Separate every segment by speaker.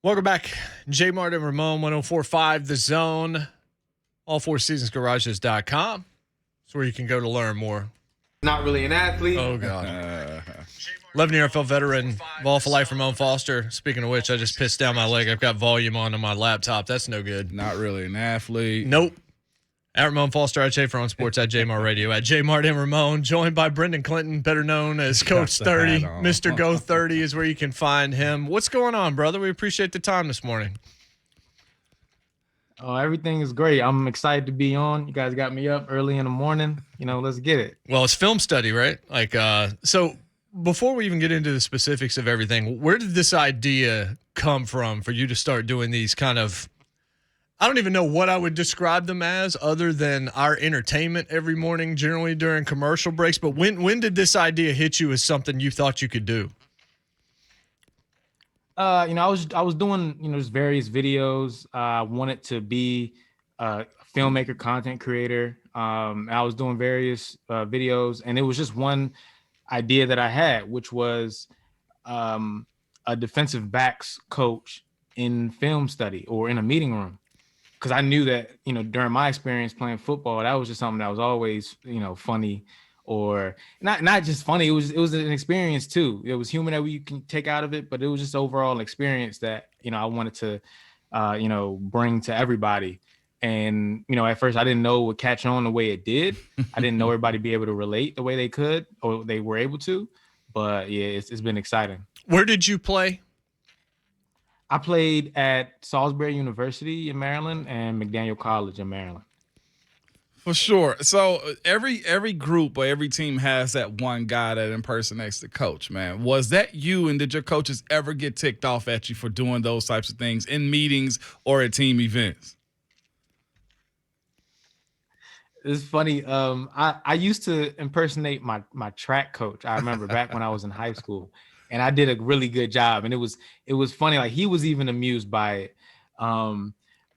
Speaker 1: Welcome back. JMart and Ramon, 104.5 The Zone, all4seasonsgarages.com. That's where you can go to learn more.
Speaker 2: Not really an athlete.
Speaker 1: Oh, God. 11-year NFL veteran, Ball for Life, Ramon Foster. Speaking of which, I just pissed down my leg. I've got volume on my laptop. That's no good.
Speaker 3: Not really an athlete.
Speaker 1: Nope. At Ramon Foster, at Schaefer on Sports, at JMart Radio, at JMart and Ramon, joined by Brenden Clinton, better known as Coach 30. Mr. Go 30 is where you can find him. What's going on, brother? We appreciate the time this morning.
Speaker 4: Oh, everything is great. I'm excited to be on. You guys got me up early in the morning. Let's get it.
Speaker 1: Well, it's film study, right? So before we even get into the specifics of everything, where did this idea come from for you to start doing these kind of, I don't even know what I would describe them as other than our entertainment every morning, generally during commercial breaks. But when did this idea hit you as something you thought you could do?
Speaker 4: I was doing, just various videos. I wanted to be a filmmaker, content creator. I was doing various videos, and it was just one idea that I had, which was a defensive backs coach in film study or in a meeting room. Because I knew that, during my experience playing football, that was just something that was always, funny, or not just funny. It was an experience too. It was humor that we can take out of it, but it was just overall an experience that, I wanted to, bring to everybody. And, at first I didn't know it would catch on the way it did. I didn't know everybody be able to relate the way they could or they were able to. But yeah, it's been exciting.
Speaker 1: Where did you play?
Speaker 4: I played at Salisbury University in Maryland and McDaniel College in Maryland.
Speaker 3: For sure. So every group or every team has that one guy that impersonates the coach, man. Was that you, and did your coaches ever get ticked off at you for doing those types of things in meetings or at team events?
Speaker 4: It's funny. I used to impersonate my track coach. I remember back when I was in high school. And I did a really good job. And it was funny. Like, he was even amused by it.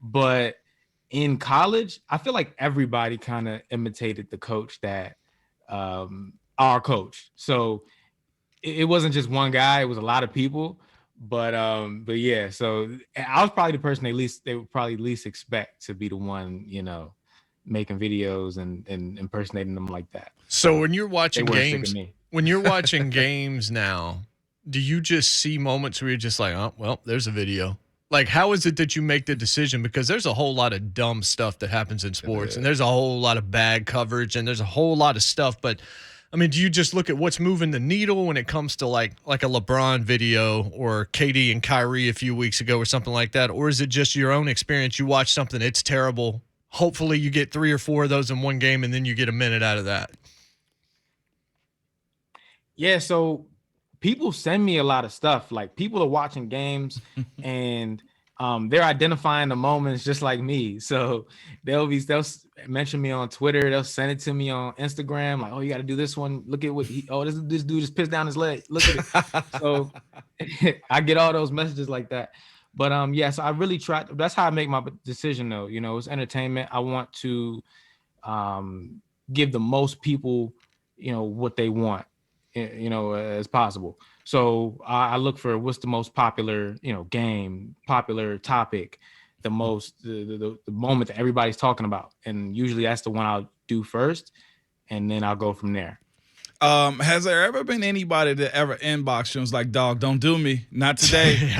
Speaker 4: But in college, I feel like everybody kind of imitated the coach that our coach. So it wasn't just one guy. It was a lot of people. But yeah, so I was probably the person they would probably least expect to be the one, making videos and impersonating them like that.
Speaker 1: So when you're watching games now, do you just see moments where you're just like, oh, well, there's a video? Like, how is it that you make the decision? Because there's a whole lot of dumb stuff that happens in sports, and there's a whole lot of bad coverage, and there's a whole lot of stuff. But, I mean, do you just look at what's moving the needle when it comes to like a LeBron video or KD and Kyrie a few weeks ago or something like that? Or is it just your own experience? You watch something, it's terrible. Hopefully you get 3 or 4 of those in one game, and then you get a minute out of that.
Speaker 4: Yeah, so people send me a lot of stuff. Like, people are watching games and they're identifying the moments just like me. So they'll mention me on Twitter. They'll send it to me on Instagram. Like, oh, you got to do this one. Look at what this dude just pissed down his leg. Look at it. So I get all those messages like that. But yeah, so I really try. That's how I make my decision though. It's entertainment. I want to give the most people, what they want, as possible. So I look for what's the most popular, game, popular topic, the moment that everybody's talking about. And usually that's the one I'll do first, and then I'll go from there.
Speaker 3: Has there ever been anybody that ever inboxed you and was like, dog, don't do me, not today,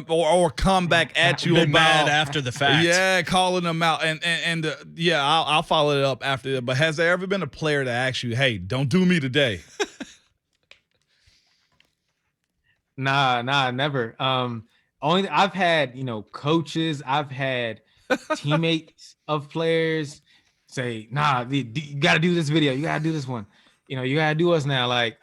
Speaker 3: or come back at you
Speaker 1: about
Speaker 3: mad
Speaker 1: after the fact?
Speaker 3: Yeah, calling them out, and I'll follow it up after that. But has there ever been a player that asked you, hey, don't do me today?
Speaker 4: Nah, never. Only I've had, coaches, I've had teammates of players say, nah, you got to do this video, you got to do this one. You gotta do us now, like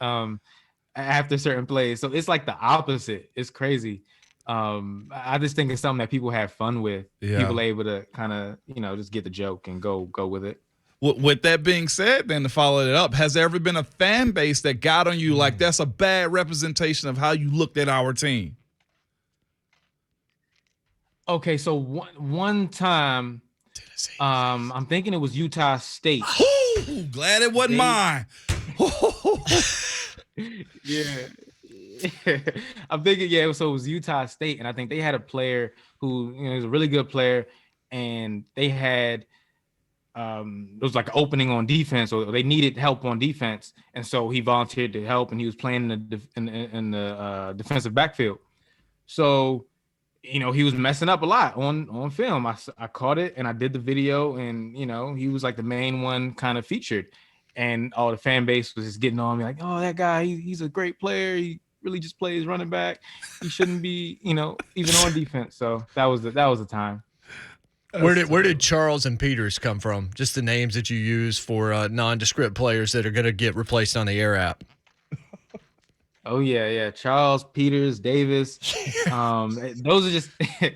Speaker 4: after certain plays. So it's like the opposite. It's crazy. I just think it's something that people have fun with. Yeah. People are able to kind of, just get the joke and go with it.
Speaker 3: With that being said, then to follow it up, has there ever been a fan base that got on you like that's a bad representation of how you looked at our team?
Speaker 4: Okay, so one time, I'm thinking it was Utah State.
Speaker 3: Glad it wasn't mine.
Speaker 4: Yeah. I'm thinking, yeah. So it was Utah State, and I think they had a player who, was a really good player, and they had it was like an opening on defense, or they needed help on defense, and so he volunteered to help, and he was playing in the defensive backfield. So, he was messing up a lot on film. I caught it, and I did the video, and he was like the main one kind of featured, and all the fan base was just getting on me like, oh, that guy, he's a great player. He really just plays running back. He shouldn't be, even on defense. So that was the time.
Speaker 1: Where did Charles and Peters come from? Just the names that you use for nondescript players that are going to get replaced on the Air app.
Speaker 4: Oh yeah. Charles, Peters, Davis. Those are just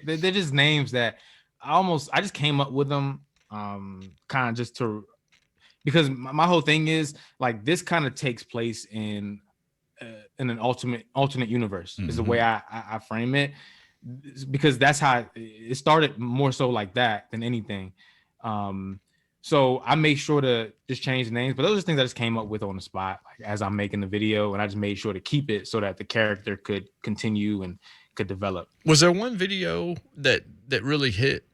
Speaker 4: they're just names that I just came up with them kind of just because my whole thing is like this kind of takes place in an alternate universe is the way I frame it, because that's how it started, more so like that than anything. So I make sure to just change the names, but those are things I just came up with on the spot, like as I'm making the video, and I just made sure to keep it so that the character could continue and could develop.
Speaker 1: Was there one video that really hit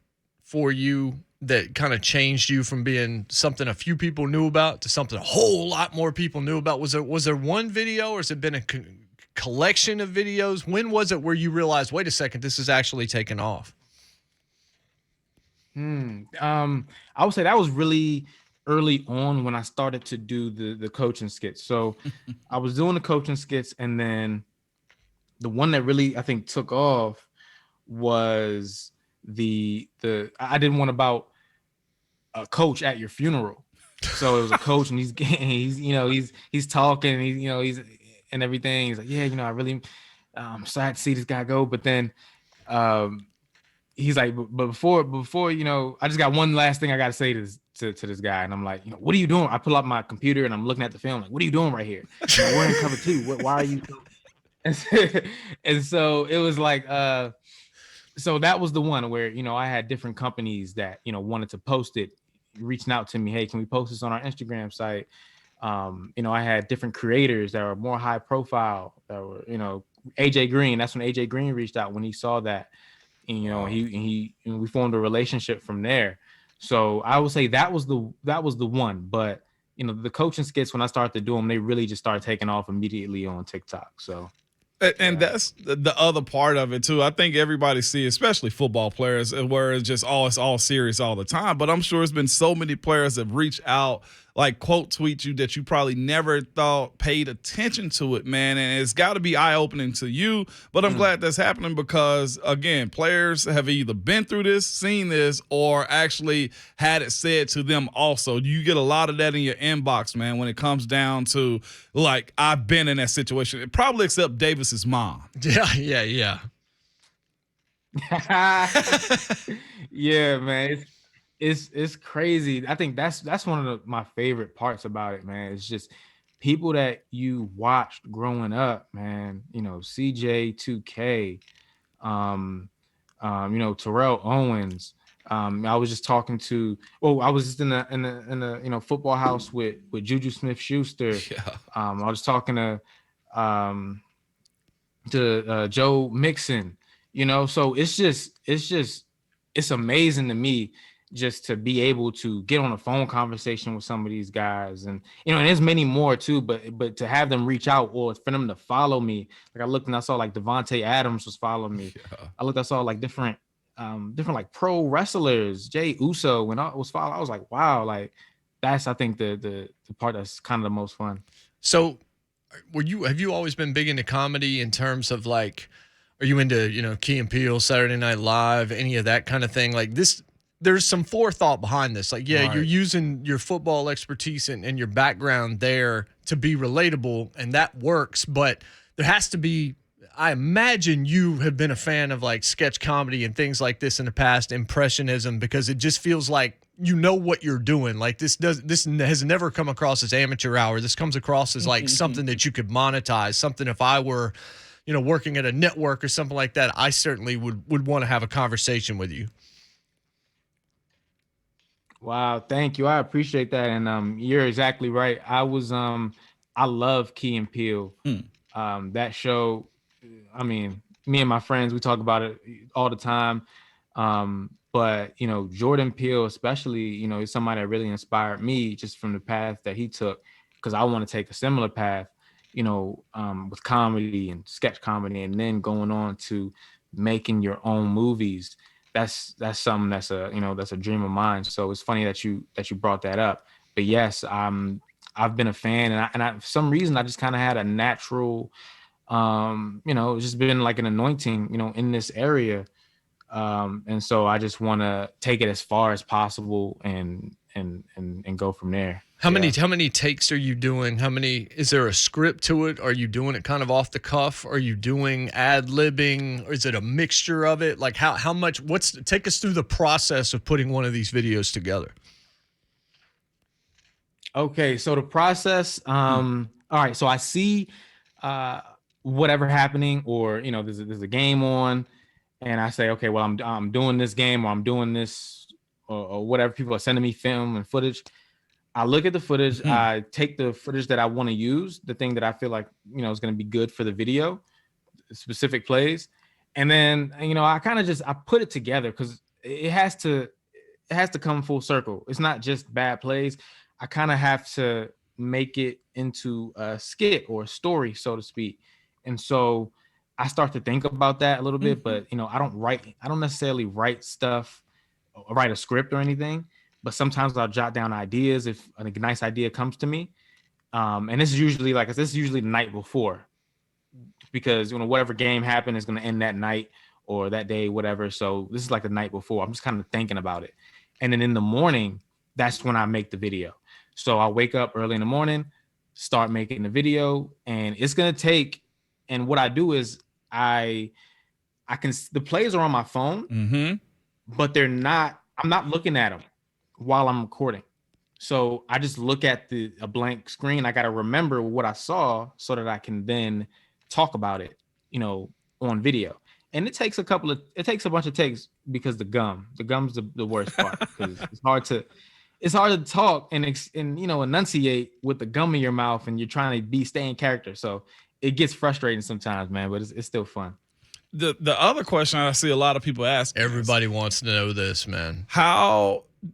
Speaker 1: for you that kind of changed you from being something a few people knew about to something a whole lot more people knew about? Was there one video, or has it been a collection of videos? When was it where you realized, wait a second, this is actually taking off?
Speaker 4: I would say that was really early on when I started to do the coaching skits. So I was doing the coaching skits, and then the one that really I think took off was I did one about a coach at your funeral. So it was a coach, and he's talking, and he's and everything. He's like, yeah, I really sad to see this guy go, but then he's like, but before I just got one last thing I got to say to this guy, and I'm like, what are you doing? I pull up my computer and I'm looking at the film, like, what are you doing right here? We're in cover 2. Why are you? And so it was like, so that was the one where I had different companies that wanted to post it, reaching out to me, hey, can we post this on our Instagram site? I had different creators that were more high profile, that were AJ Green. That's when AJ Green reached out when he saw that. And, we formed a relationship from there. So I would say that was the one. But the coaching skits, when I started to do them, they really just started taking off immediately on TikTok. So.
Speaker 3: And that's the other part of it too. I think everybody see, especially football players, where it's just it's all serious all the time. But I'm sure it's been so many players that reach out, like quote tweet you, that you probably never thought paid attention to it, man. And it's got to be eye opening to you. But I'm glad that's happening, because again, players have either been through this, seen this, or actually had it said to them also. You get a lot of that in your inbox, man, when it comes down to, like, I've been in that situation. Probably except Davis's mom.
Speaker 1: Yeah.
Speaker 4: Yeah, man. It's crazy. I think that's one of my favorite parts about it, man. It's just people that you watched growing up, man. CJ 2K, Terrell Owens. I was just talking to. I was just in the football house with Juju Smith-Schuster.
Speaker 3: Yeah.
Speaker 4: I was talking to Joe Mixon. So it's amazing to me just to be able to get on a phone conversation with some of these guys, and and there's many more too, but to have them reach out, or for them to follow me. Like I looked and I saw like Devontae Adams was following me. Yeah. I saw like different like pro wrestlers, Jay Uso, when I was following, I was like, wow, like that's, I think the part that's kind of the most fun.
Speaker 1: So have you always been big into comedy in terms of like, are you into, Key and Peele, Saturday Night Live, any of that kind of thing? Like this, there's some forethought behind this. Like, yeah, right, you're using your football expertise and your background there to be relatable, and that works. But there has to be, I imagine you have been a fan of like sketch comedy and things like this in the past, impressionism, because it just feels like what you're doing. Like this has never come across as amateur hour. This comes across as like something that you could monetize. Something, if I were, working at a network or something like that, I certainly would want to have a conversation with you.
Speaker 4: Wow, thank you. I appreciate that. And you're exactly right. I love Key and Peele. That show, I mean, me and my friends, we talk about it all the time. But Jordan Peele, especially, is somebody that really inspired me just from the path that he took, because I want to take a similar path, with comedy and sketch comedy, and then going on to making your own movies. That's something that's a dream of mine. So it's funny that you brought that up. But yes, I've been a fan, and I for some reason I just kind of had a natural, it's just been like an anointing, in this area. And so I just want to take it as far as possible and go from there.
Speaker 1: How many takes are you doing? Is there a script to it? Are you doing it kind of off the cuff? Are you doing ad-libbing? Or is it a mixture of it? Like how much, take us through the process of putting one of these videos together.
Speaker 4: Okay. So the process, all right. So I see, whatever happening, or, there's a game on, and I say, okay, well, I'm doing this game, or I'm doing this, or whatever. People are sending me film and footage. I look at the footage. I take the footage that I want to use, the thing that I feel like, is going to be good for the video, specific plays. And then, I kind of I put it together, because it has to come full circle. It's not just bad plays. I kind of have to make it into a skit or a story, so to speak. And so I start to think about that a little bit, but I don't necessarily write stuff or write a script or anything, but sometimes I'll jot down ideas if a nice idea comes to me. And this is usually the night before, because whatever game happened is going to end that night or that day, whatever. So this is like the night before. I'm just kind of thinking about it. And then in the morning, that's when I make the video. So I'll wake up early in the morning, start making the video, and it's going to take, and what I do is the plays are on my phone, but I'm not looking at them while I'm recording. So I just look at a blank screen. I got to remember what I saw so that I can then talk about it, on video. And it takes a bunch of takes, because the gum's the worst part, because it's hard to talk and enunciate with the gum in your mouth, and you're trying to stay in character. So it gets frustrating sometimes, man, but it's still fun.
Speaker 3: The other question I see a lot of people ask.
Speaker 1: Everybody wants to know this, man.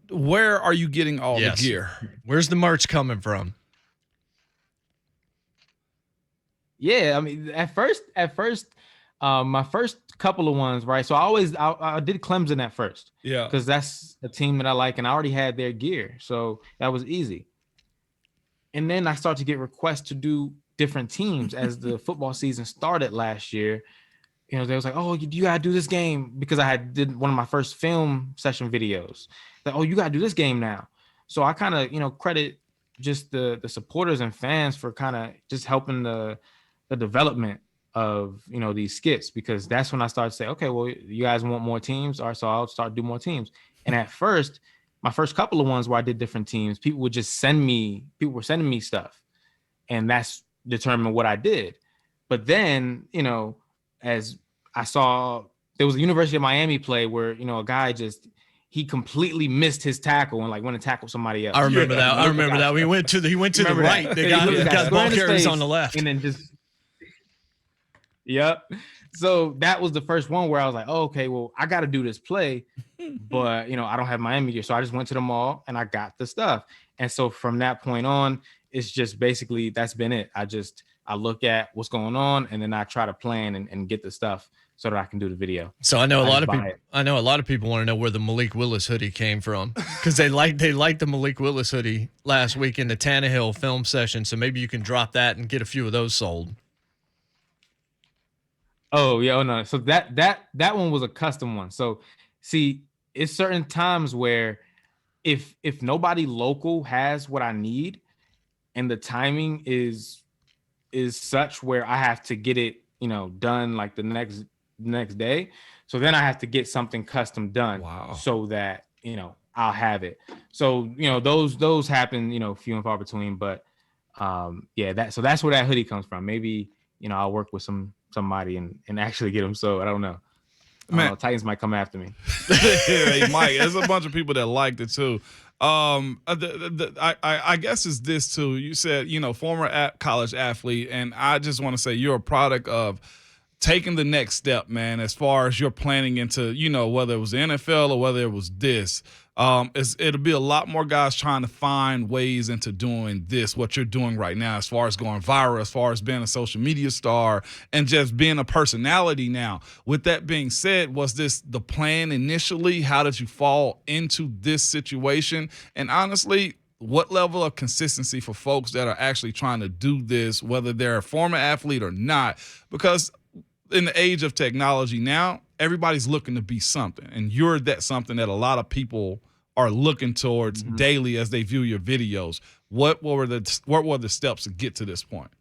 Speaker 3: Where are you getting all the gear?
Speaker 1: Where's the merch coming from?
Speaker 4: Yeah, I mean, at first, my first couple of ones, right? So I did Clemson at first.
Speaker 3: Yeah.
Speaker 4: Because that's a team that I like, and I already had their gear. So that was easy. And then I started to get requests to do different teams as the football season started last year. They was like, oh, you gotta do this game, because I did one of my first film session videos. Like, oh, you gotta do this game now. So I kind of, credit just the supporters and fans for kind of just helping the development of, these skits, because that's when I started to say, okay, well, you guys want more teams? All right, so I'll start do more teams. And at first, my first couple of ones where I did different teams, people were sending me stuff, and that's determined what I did. But then, as I saw, there was a University of Miami play where, a guy he completely missed his tackle and went to tackle somebody else.
Speaker 1: I remember that. He went to the right. The guy the ball carries on the left.
Speaker 4: And then yep. So that was the first one where I was like, oh, okay, well, I got to do this play, but, I don't have Miami gear. So I just went to the mall and I got the stuff. And so from that point on, it's just basically, that's been it. I look at what's going on, and then I try to plan and get the stuff so that I can do the video.
Speaker 1: So I know a lot of people want to know where the Malik Willis hoodie came from, because they liked the Malik Willis hoodie last week in the Tannehill film session. So maybe you can drop that and get a few of those sold.
Speaker 4: Oh yeah, no. So that one was a custom one. So see, it's certain times where if nobody local has what I need, and the timing is such where I have to get it, done like the next day. So then I have to get something custom done.
Speaker 3: Wow.
Speaker 4: So that, I'll have it. So, those happen, few and far between, but so that's where that hoodie comes from. Maybe, I'll work with somebody and actually get them. So I don't know.
Speaker 3: Man.
Speaker 4: Titans might come after me.
Speaker 3: Hey, Mike, there's a bunch of people that liked it too. I guess it's this too. You said, former college athlete, and I just want to say you're a product of taking the next step, man, as far as you're planning into, whether it was the NFL or whether it was this. It'll be a lot more guys trying to find ways into doing this, what you're doing right now, as far as going viral, as far as being a social media star, and just being a personality now. With that being said, was this the plan initially? How did you fall into this situation? And honestly, what level of consistency for folks that are actually trying to do this, whether they're a former athlete or not? Because in the age of technology now, everybody's looking to be something, and you're that something that a lot of people are looking towards daily as they view your videos. What were the steps to get to this point?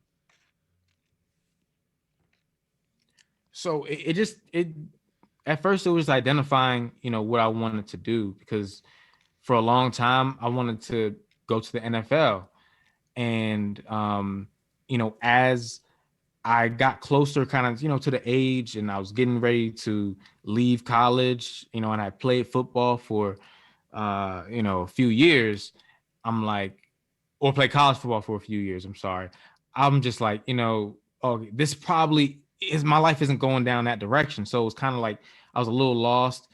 Speaker 4: So it at first it was identifying, what I wanted to do, because for a long time I wanted to go to the NFL, and as I got closer kind of, to the age, and I was getting ready to leave college, and I played football for, a few years. I'm like, or play college football for a few years. I'm sorry. I'm just like, this probably is, my life isn't going down that direction. So it was kind of like, I was a little lost,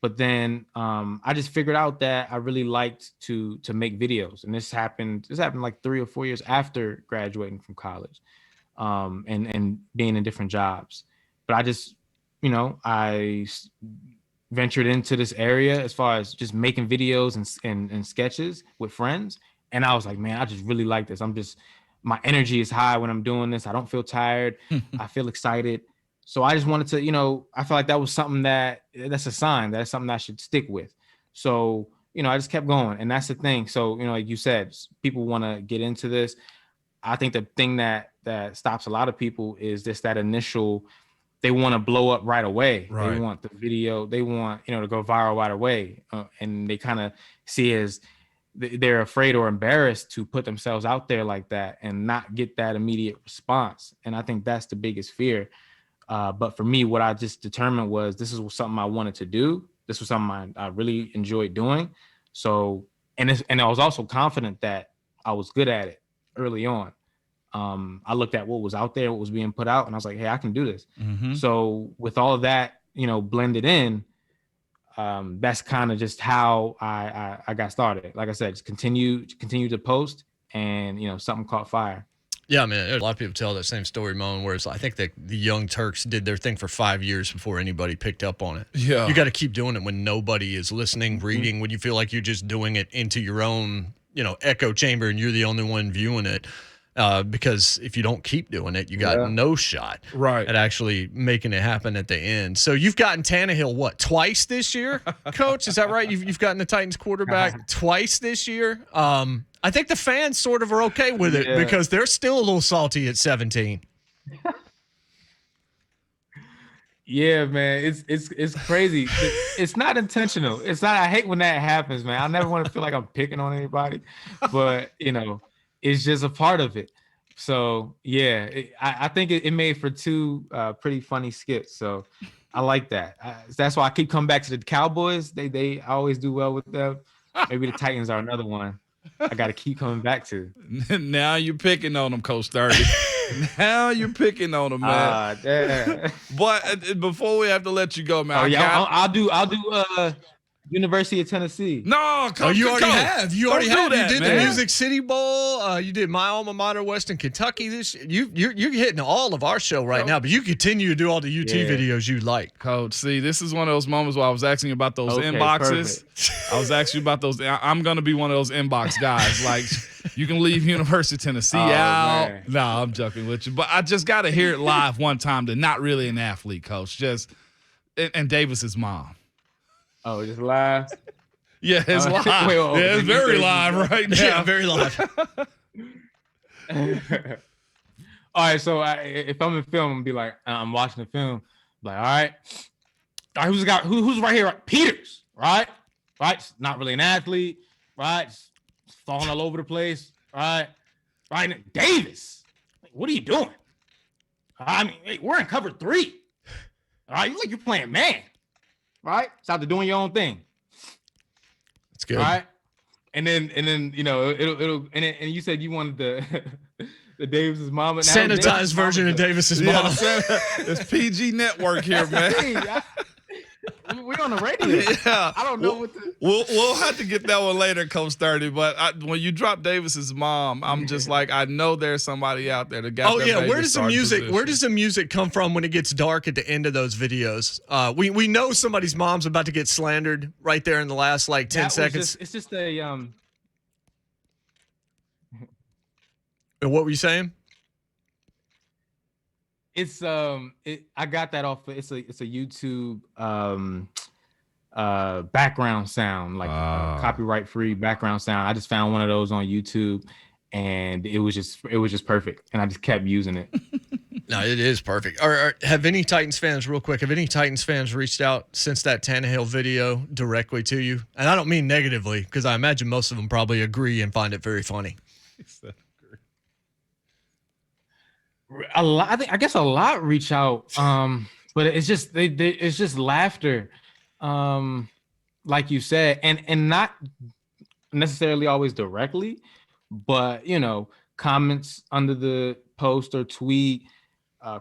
Speaker 4: but then I just figured out that I really liked to make videos. And this happened like 3 or 4 years after graduating from college. And being in different jobs. But I just, I ventured into this area as far as just making videos and sketches with friends. And I was like, man, I just really like this. My energy is high when I'm doing this. I don't feel tired. I feel excited. So I just wanted to, I felt like that was something that's a sign. That's something I should stick with. So, I just kept going. And that's the thing. So, like you said, people want to get into this. I think the thing that stops a lot of people is just that initial, they want to blow up right away. Right. They want the video, they want, to go viral right away. And they kind of see it as they're afraid or embarrassed to put themselves out there like that and not get that immediate response. And I think that's the biggest fear. But for me, what I just determined was this is something I wanted to do. This was something I really enjoyed doing. So, and I was also confident that I was good at it early on. I looked at what was out there, what was being put out, and I was like, hey, I can do this. So with all of that, blended in, that's kind of just how I got started. Like I said, just continue to post, and something caught fire.
Speaker 1: Yeah, I mean, a lot of people tell that same story, Moan, where it's like, I think that the Young Turks did their thing for 5 years before anybody picked up on it.
Speaker 3: Yeah.
Speaker 1: You got to keep doing it when nobody is listening, reading, when you feel like you're just doing it into your own, echo chamber and you're the only one viewing it. Because if you don't keep doing it, you got no shot at actually making it happen at the end. So you've gotten Tannehill, twice this year, Coach? Is that right? You've gotten the Titans quarterback twice this year. I think the fans sort of are okay with it because they're still a little salty at 17.
Speaker 4: Yeah, man, it's crazy. It's not intentional. It's not. I hate when that happens, man. I never want to feel like I'm picking on anybody, but it's just a part of it. So yeah, I think it made for 2 pretty funny skits. So I like that. That's why I keep coming back to the Cowboys. They always do well with them. Maybe the Titans are another one I got to keep coming back to.
Speaker 3: Now you're picking on them, Coach 30. Now you're picking on them, man.
Speaker 4: Damn.
Speaker 3: But before we have to let you go, man.
Speaker 4: Oh yeah, I'll do University of Tennessee.
Speaker 3: No,
Speaker 1: you already have. You already have.
Speaker 3: That,
Speaker 1: you did
Speaker 3: man.
Speaker 1: the Music City Bowl. You did my alma mater, Western Kentucky. You're hitting all of our show right now, but you continue to do all the UT videos you like.
Speaker 3: Coach, see, this is one of those moments where I was asking you about those inboxes. Perfect. I was asking you about those. I'm going to be one of those inbox guys. Like, you can leave University of Tennessee out. Man. No, I'm joking with you. But I just got to hear it live one time. They're not really an athlete, Coach. And Davis's mom.
Speaker 4: Oh, just live?
Speaker 3: Yeah, it's live. It's very live right now.
Speaker 1: Yeah, very live.
Speaker 4: All right, so if I'm in film, I'm gonna be like, I'm watching the film, like, all right, who's right here? Peters, right? Not really an athlete, right? Just falling all over the place, right? Davis, what are you doing? I mean, hey, we're in cover 3. All right, you're playing man. right? It's out to doing your own thing.
Speaker 1: It's good.
Speaker 4: All right. And then it'll and you said you wanted the Davis's mama.
Speaker 1: Sanitized version of Davis's mom.
Speaker 3: It's PG Network here, man.
Speaker 4: We on the radio.
Speaker 3: Yeah.
Speaker 4: I don't know what to.
Speaker 3: We'll have to get that one later, Coach 30. But when you drop Davis's mom, I'm just like, I know there's somebody out there that got.
Speaker 1: Oh yeah, where does the music come from when it gets dark at the end of those videos? We know somebody's mom's about to get slandered right there in the last 10 seconds.
Speaker 4: It's just a
Speaker 1: And what were you saying?
Speaker 4: It's I got that off. It's a YouTube background sound, copyright free background sound. I just found one of those on YouTube, and it was just perfect, and I just kept using it.
Speaker 1: No, it is perfect. Have any Titans fans, real quick, reached out since that Tannehill video directly to you? And I don't mean negatively, because I imagine most of them probably agree and find it very funny.
Speaker 4: A lot, I guess a lot reach out, but it's just it's just laughter, like you said, and not necessarily always directly, but comments under the post or tweet,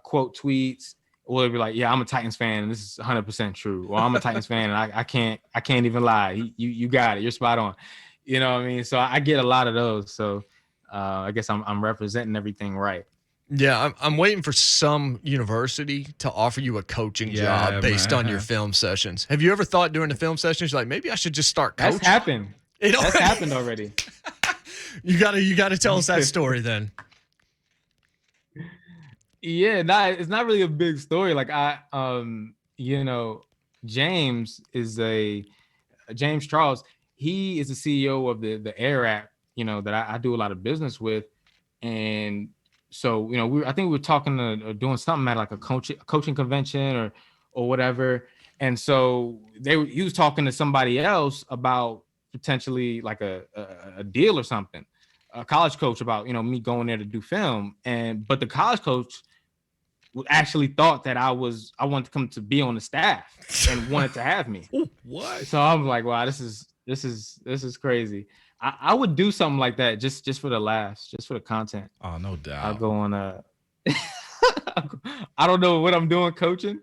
Speaker 4: quote tweets, will be like, yeah, I'm a Titans fan and this is 100% true, or I'm a Titans fan and I can't even lie. You got it, you're spot on. You know what I mean? So I get a lot of those. So I guess I'm representing everything right.
Speaker 1: Yeah, I'm waiting for some university to offer you a coaching job based on your film sessions. Have you ever thought during the film sessions, like, maybe I should just start coaching?
Speaker 4: That's happened. That's happened already.
Speaker 1: You gotta tell us that story then.
Speaker 4: Yeah, it's not really a big story. Like James Charles. He is the CEO of the Air app, that I do a lot of business with, and so I think we were talking or doing something at like a coaching convention or whatever, and so he was talking to somebody else about potentially like a deal or something, a college coach, about me going there to do film, but the college coach actually thought that I wanted to come to be on the staff and wanted to have me.
Speaker 3: What?
Speaker 4: So I'm like, wow, this is crazy. I would do something like that just for the laughs, just for the content.
Speaker 3: Oh, no doubt.
Speaker 4: I'll go on I don't know what I'm doing coaching.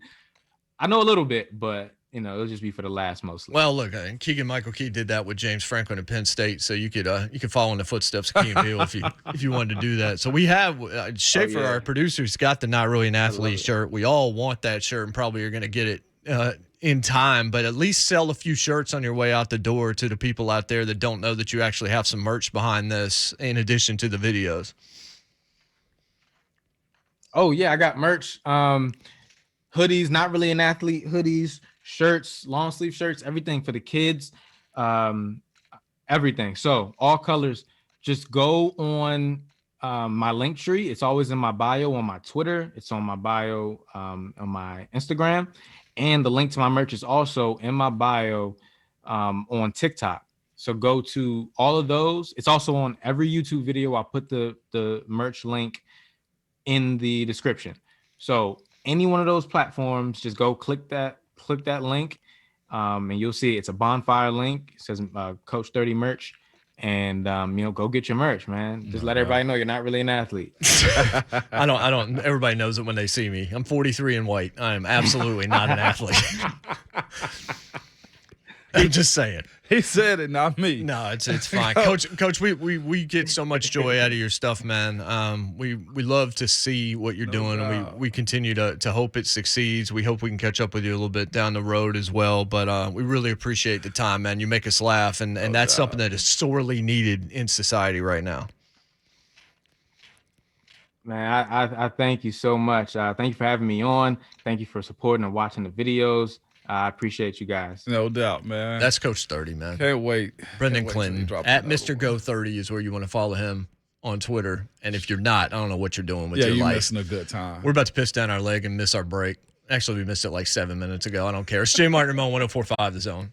Speaker 4: I know a little bit, but it'll just be for the laughs mostly.
Speaker 1: Well, look, Keegan-Michael Key did that with James Franklin at Penn State, so you could follow in the footsteps of Key and Peele if you wanted to do that. So we have Schaefer, our producer, has got the Not Really an Athlete shirt. We all want that shirt and probably are going to get it in time, but at least sell a few shirts on your way out the door to the people out there that don't know that you actually have some merch behind this in addition to the videos.
Speaker 4: Oh yeah, I got merch, hoodies, Not Really an Athlete hoodies, shirts, long sleeve shirts, everything for the kids, everything. So all colors. Just go on my link tree. It's always in my bio on my Twitter. It's on my bio on my Instagram. And the link to my merch is also in my bio on TikTok. So go to all of those. It's also on every YouTube video. I'll put the merch link in the description. So any one of those platforms, just go click that link, and you'll see it's a bonfire link. It says Coach 30 merch. And go get your merch, man. Just let everybody know you're not really an athlete.
Speaker 1: I don't everybody knows it when they see me. I'm 43 and white. I am absolutely not an athlete. I'm just saying.
Speaker 3: He said it, not me.
Speaker 1: No, it's fine. Coach, we get so much joy out of your stuff, man. We love to see what you're doing, and we continue to hope it succeeds. We hope we can catch up with you a little bit down the road as well, but we really appreciate the time, man. You make us laugh, and that's something that is sorely needed in society right now.
Speaker 4: Man, I thank you so much. Thank you for having me on. Thank you for supporting and watching the videos. I appreciate you guys.
Speaker 3: No doubt, man.
Speaker 1: That's Coach 30, man.
Speaker 3: Can't wait.
Speaker 1: Brenden Clinton at Mr. Go 30 is where you want to follow him on Twitter. And if you're not, I don't know what you're doing with your life.
Speaker 3: Yeah, you're missing a good time.
Speaker 1: We're about to piss down our leg and miss our break. Actually, we missed it like 7 minutes ago. I don't care. It's JMart and Ramon, 104.5 The Zone.